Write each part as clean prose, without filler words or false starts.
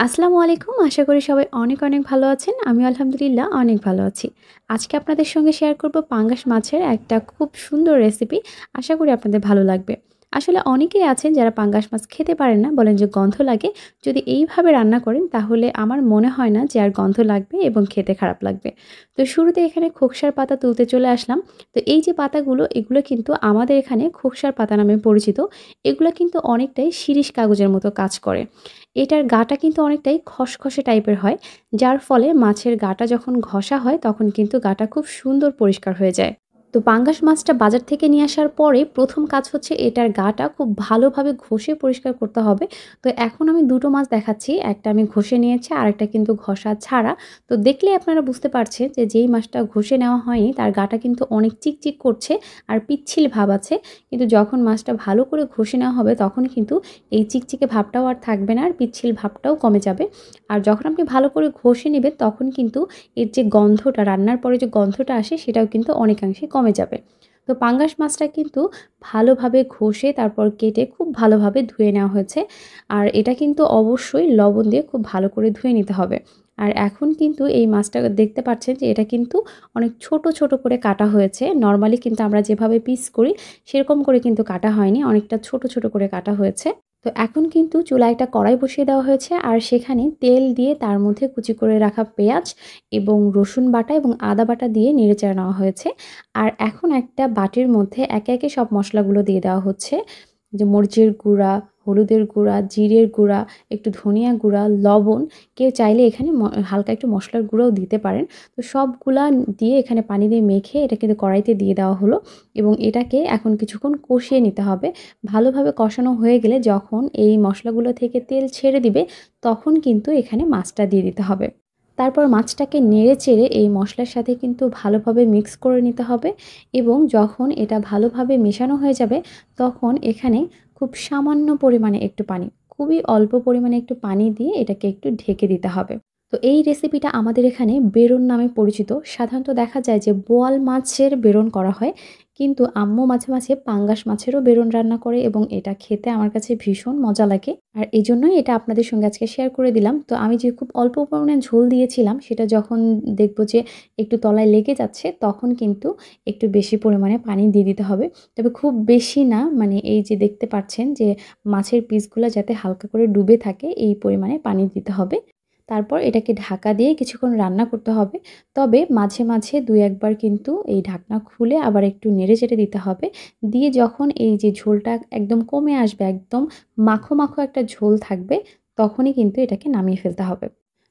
আসসালামু আলাইকুম। আশা করি সবাই অনেক, অনেক ভালো আছেন। আমিও আলহামদুলিল্লাহ অনেক ভালো আছি। আজকে আপনাদের সঙ্গে শেয়ার করব পাঙ্গাস মাছের একটা খুব সুন্দর রেসিপি। আশা করি আপনাদের ভালো লাগবে। আসলে অনেকেই আছেন যারা পাঙ্গাস মাছ খেতে পারেন না, বলেন যে গন্ধ লাগে। যদি এইভাবে রান্না করেন তাহলে আমার মনে হয় না যে আর গন্ধ লাগবে এবং খেতে খারাপ লাগবে। তো শুরুতে এখানে খোকসার পাতা তুলতে চলে আসলাম। তো এই যে পাতাগুলো এগুলো কিন্তু আমাদের এখানে খোকসার পাতা নামে পরিচিত। এগুলো কিন্তু অনেকটাই শিরীষ কাগজের মতো কাজ করে। এটার গাটা কিন্তু অনেকটাই খসখসে টাইপের হয়। যার ফলে মাছের গাটা যখন ঘষা হয় তখন কিন্তু গাটা খুব সুন্দর পরিষ্কার হয়ে যায়। তো পাঙ্গাস মাছটা বাজার থেকে নিয়ে আসার পরে ১ম কাজ হচ্ছে এটার গাটা খুব ভালোভাবে ঘষে পরিষ্কার করতে হবে। তো এখন আমি ২ টো মাছ দেখাচ্ছি। একটা আমি ঘষে নিয়েছি, আরেকটা কিন্তু ঘষা ছাড়া। তো দেখলেই আপনারা বুঝতে পারছেন যে যেই মাছটা ঘষে নেওয়া হয়নি তার গাটা কিন্তু অনেক চিকচিক করছে আর পিচ্ছিল ভাব আছে। কিন্তু যখন মাছটা ভালো করে ঘষে নেওয়া হবে তখন কিন্তু এই চিকচিকে ভাবটাও আর থাকবে না, আর পিচ্ছিল ভাবটাও কমে যাবে। আর যখন আপনি ভালো করে ঘষে নিবেন তখন কিন্তু এর যে গন্ধটা, রান্নার পরে যে গন্ধটা আসে সেটাও কিন্তু অনেকাংশে কমে যাবে। তো পাঙ্গাস মাছটা কিন্তু ভালোভাবে ঘষে তারপর কেটে খুব ভালোভাবে ধুয়ে নেওয়া হয়েছে। আর এটা কিন্তু অবশ্যই লবণ দিয়ে খুব ভালো করে ধুয়ে নিতে হবে। আর এখন কিন্তু এই মাছটা দেখতে পাচ্ছেন যে এটা কিন্তু অনেক ছোট, ছোট করে কাটা হয়েছে। নরমালি কিন্তু আমরা যেভাবে পিস করি সেরকম করে কিন্তু কাটা হয়নি। অনেকটা ছোট, ছোট করে কাটা হয়েছে। তো এখন কিন্তু চুলায় একটা কড়াই বসিয়ে দেওয়া হয়েছে আর সেখানে তেল দিয়ে তার মধ্যে কুচি করে রাখা পেঁয়াজ এবং রসুন বাটা এবং আদা বাটা দিয়ে নেড়েচেড়ে নেওয়া হয়েছে। আর এখন একটা বাটির মধ্যে একে, একে সব মসলাগুলো দিয়ে দেওয়া হচ্ছে। যে মরিচের গুঁড়া, হলুদের গুঁড়া, জিরের গুঁড়া, একটু ধনিয়া গুঁড়া, লবণ। কেউ চাইলে এখানে হালকা একটু মসলার গুঁড়াও দিতে পারেন। তো সবগুলা দিয়ে এখানে পানি দিয়ে মেখে এটা কিন্তু কড়াইতে দিয়ে দেওয়া হলো এবং এটাকে এখন কিছুক্ষণ কষিয়ে নিতে হবে। ভালোভাবে কষানো হয়ে গেলে যখন এই মশলাগুলো থেকে তেল ছেড়ে দিবে তখন কিন্তু এখানে মাছটা দিয়ে দিতে হবে। তারপর মাছটাকে নেড়ে-চেড়ে এই মসলার সাথে কিন্তু ভালোভাবে মিক্স করে নিতে হবে এবং যখন এটা ভালোভাবে মেশানো হয়ে যাবে তখন এখানে খুব সামান্য পরিমাণে একটু পানি, খুবই অল্প পরিমাণে একটু পানি দিয়ে এটাকে একটু ঢেকে দিতে হবে। তো এই রেসিপিটা আমাদের এখানে বেরন নামে পরিচিত। সাধারণত দেখা যায় যে বোয়াল মাছের বেরন করা হয়। কিন্তু আম্মু মাঝে, মাঝে পাঙ্গাস মাছেরও বেরন রান্না করে এবং এটা খেতে আমার কাছে ভীষণ মজা লাগে। আর এজন্যই এটা আপনাদের সঙ্গে আজকে শেয়ার করে দিলাম। তো আমি যে খুব অল্প পরিমাণে ঝোল দিয়েছিলাম সেটা যখন দেখব যে একটু তলায় লেগে যাচ্ছে তখন কিন্তু একটু বেশি পরিমাণে পানি দিয়ে দিতে হবে। তবে খুব বেশি না, মানে এই যে দেখতে পাচ্ছেন যে মাছের পিসগুলা যাতে হালকা করে ডুবে থাকে এই পরিমাণে পানি দিতে হবে। তারপর এটাকে ঢাকা দিয়ে কিছুক্ষণ রান্না করতে হবে। তবে মাঝে, মাঝে ২-১ বার কিন্তু এই ঢাকনা খুলে আবার একটু নেড়েচেড়ে দিতে হবে। দিয়ে যখন এই যে ঝোলটা একদম কমে আসবে, একদম মাখো, মাখো একটা ঝোল থাকবে, তখনই কিন্তু এটাকে নামিয়ে ফেলতে হবে।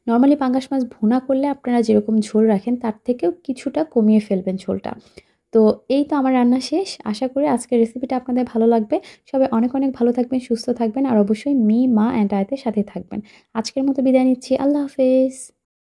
নরমালি পাঙ্গাস মাছ ভুনা করলে আপনারা যেরকম ঝোল রাখেন তার থেকেও কিছুটা কমিয়ে ফেলবেন ঝোলটা। তো এই তো আমার রান্না শেষ। আশা করি আজকের রেসিপিটা আপনাদের ভালো লাগবে। সবাই অনেক, অনেক ভালো থাকবেন, সুস্থ থাকবেন আর অবশ্যই মি, মা অ্যান্ড আয়াতের সাথে থাকবেন। আজকের মতো বিদায় নিচ্ছি। আল্লাহ হাফেজ।